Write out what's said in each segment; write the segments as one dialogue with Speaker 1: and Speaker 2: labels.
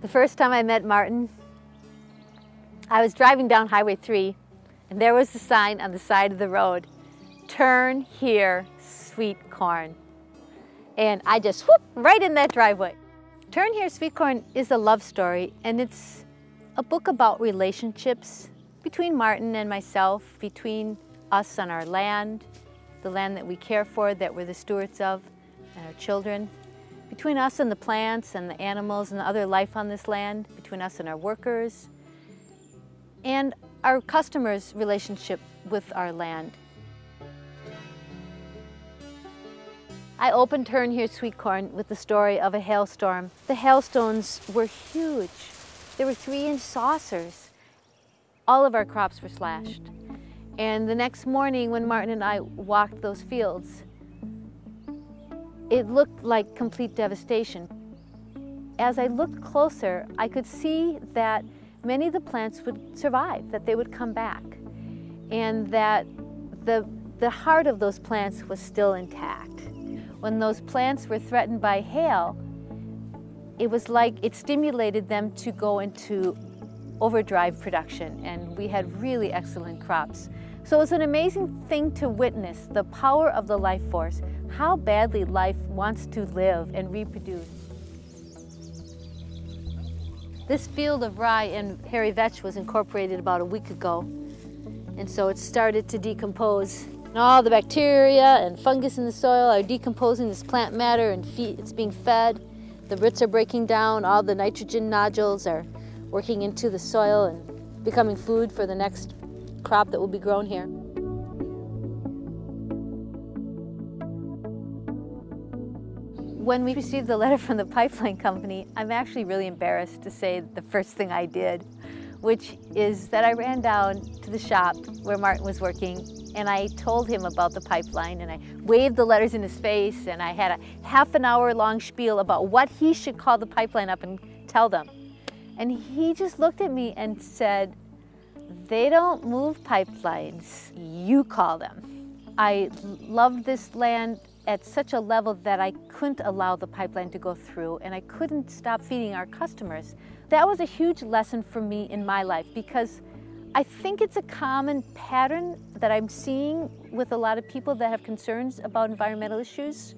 Speaker 1: The first time I met Martin, I was driving down Highway 3, and there was the sign on the side of the road, "Turn here, sweet corn." And I just whoop right in that driveway. Turn Here, Sweet Corn is a love story, and it's a book about relationships between Martin and myself, between us and our land, the land that we care for, that we're the stewards of, and our children, between us and the plants and the animals and the other life on this land, between us and our workers, and our customers' relationship with our land. I opened Turn Here, Sweet Corn with the story of a hailstorm. The hailstones were huge. They were 3-inch saucers. All of our crops were slashed. And the next morning when Martin and I walked those fields, it looked like complete devastation. As I looked closer, I could see that many of the plants would survive, that they would come back, and that the heart of those plants was still intact. When those plants were threatened by hail, it was like it stimulated them to go into overdrive production, and we had really excellent crops. So it was an amazing thing to witness, the power of the life force, how badly life wants to live and reproduce. This field of rye and hairy vetch was incorporated about a week ago, and so it started to decompose. And all the bacteria and fungus in the soil are decomposing this plant matter, and it's being fed. The roots are breaking down, all the nitrogen nodules are working into the soil and becoming food for the next crop that will be grown here. When we received the letter from the pipeline company, I'm actually really embarrassed to say the first thing I did, which is that I ran down to the shop where Martin was working, and I told him about the pipeline, and I waved the letters in his face, and I had a half-an-hour-long spiel about what he should call the pipeline up and tell them. And he just looked at me and said, "They don't move pipelines, you call them." I loved this land at such a level that I couldn't allow the pipeline to go through, and I couldn't stop feeding our customers. That was a huge lesson for me in my life, because I think it's a common pattern that I'm seeing with a lot of people that have concerns about environmental issues.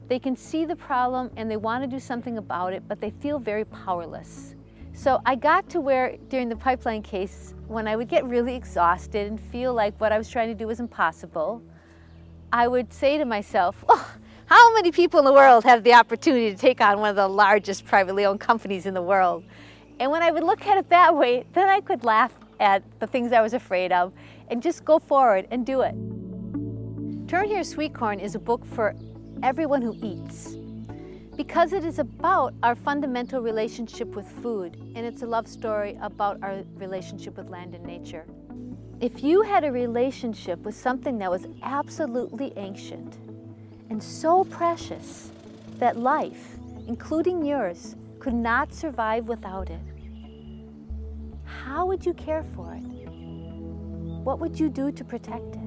Speaker 1: They can see the problem and they want to do something about it, but they feel very powerless. So I got to where, during the pipeline case, when I would get really exhausted and feel like what I was trying to do was impossible, I would say to myself, "Oh, how many people in the world have the opportunity to take on one of the largest privately owned companies in the world?" And when I would look at it that way, then I could laugh at the things I was afraid of and just go forward and do it. Turn Here, Sweet Corn is a book for everyone who eats, because it is about our fundamental relationship with food, and it's a love story about our relationship with land and nature. If you had a relationship with something that was absolutely ancient and so precious that life, including yours, could not survive without it, how would you care for it? What would you do to protect it?